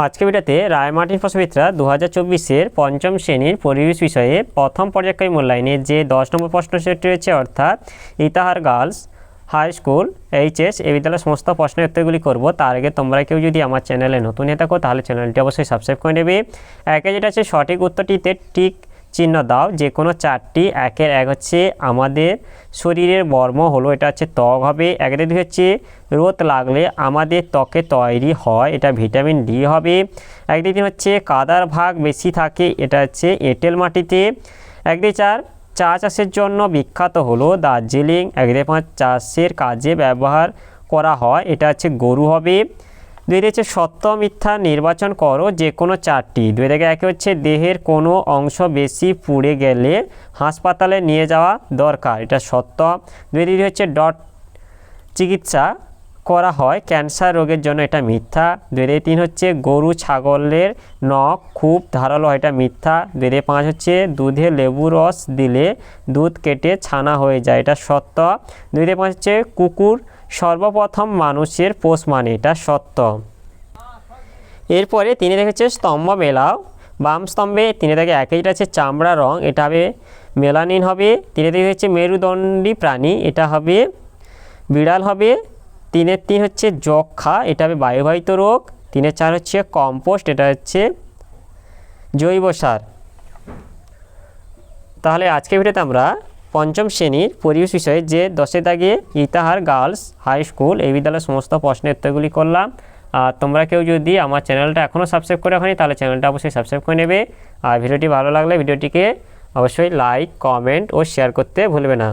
আজকে ভিডিওতে রায়মার্টিন প্রশ্নবিদরা 2024-এর পঞ্চম শ্রেণীর পরিবেশ বিষয়ে প্রথম পর্যায়ক্রমিক মূল্যায়নে যে 10 নম্বর প্রশ্ন সেটটি রয়েছে অর্থাৎ Itahar girls high school HS এই বিদ্যালয়ের সমস্ত প্রশ্নের উত্তরগুলি করব। তার আগে তোমরা কেউ যদি আমার চ্যানেলে নতুন হয়ে থাকো তাহলে চ্যানেলটি অবশ্যই সাবস্ক্রাইব করে নেবে। একে যেটা আছে সঠিক উত্তরটিতে টিক চিহ্ন দাও, যে কোনো চারটি। একের এক হচ্ছে আমাদের শরীরের বর্ম হলো, এটা হচ্ছে ত্বক হবে। একের দুই হচ্ছে রোদ লাগলে আমাদের ত্বকে তৈরি হয়, এটা ভিটামিন ডি হবে। এক দুই তিন হচ্ছে কাদার ভাগ বেশি থাকে, এটা হচ্ছে এঁটেল মাটিতে। এক দুই চার চা চাষের জন্য বিখ্যাত হলো দার্জিলিং। এক দুই পাঁচ চাষের কাজে ব্যবহার করা হয়, এটা হচ্ছে গরু হবে। দুই হচ্ছে সত্য মিথ্যা নির্বাচন করো, যে কোনো চারটি। দুই থেকে একে হচ্ছে দেহের কোনো অংশ বেশি পুড়ে গেলে হাসপাতালে নিয়ে যাওয়া দরকার, এটা সত্য। দুই হচ্ছে ডট চিকিৎসা করা হয় ক্যান্সার রোগের জন্য, এটা মিথ্যা। দুই তিন হচ্ছে গরু ছাগলের নখ খুব ধারালো হয়, এটা মিথ্যা। দুই পাঁচ হচ্ছে দুধে লেবু রস দিলে দুধ কেটে ছানা হয়ে যায়, এটা সত্য। দুই পাঁচ হচ্ছে কুকুর সর্বপ্রথম মানুষের পোষ মানে, এটা সত্য। এরপরে তিনি দেখেছে স্তম্ভ মেলাও। বাম স্তম্ভে তিনি দেখে একইটা আছে চামড়া রং, এটা হবে মেলানিন হবে। তিনি দেখে হচ্ছে মেরুদণ্ডী প্রাণী, এটা হবে বিড়াল হবে। তিনের তিন হচ্ছে যক্ষা, এটা হবে বায়ুবাহিত রোগ। তিনের চার হচ্ছে কম্পোস্ট, এটা হচ্ছে জৈব সার। তাহলে আজকে ভিডিওতে আমরা পঞ্চম শ্রেণীর পরিবেশ বিষয়ে যে 10 দাগে ইতাহার গার্লস হাই স্কুল এই বিদ্যালয়ের সমস্ত প্রশ্নের উত্তরগুলি করলাম। আর তোমরা কেউ যদি আমার চ্যানেলটা এখনও সাবস্ক্রাইব করে রাখোনি তাহলে চ্যানেলটা অবশ্যই সাবস্ক্রাইব করে নেবে। আর ভিডিওটি ভালো লাগলে ভিডিওটিকে অবশ্যই লাইক, কমেন্ট ও শেয়ার করতে ভুলবে না।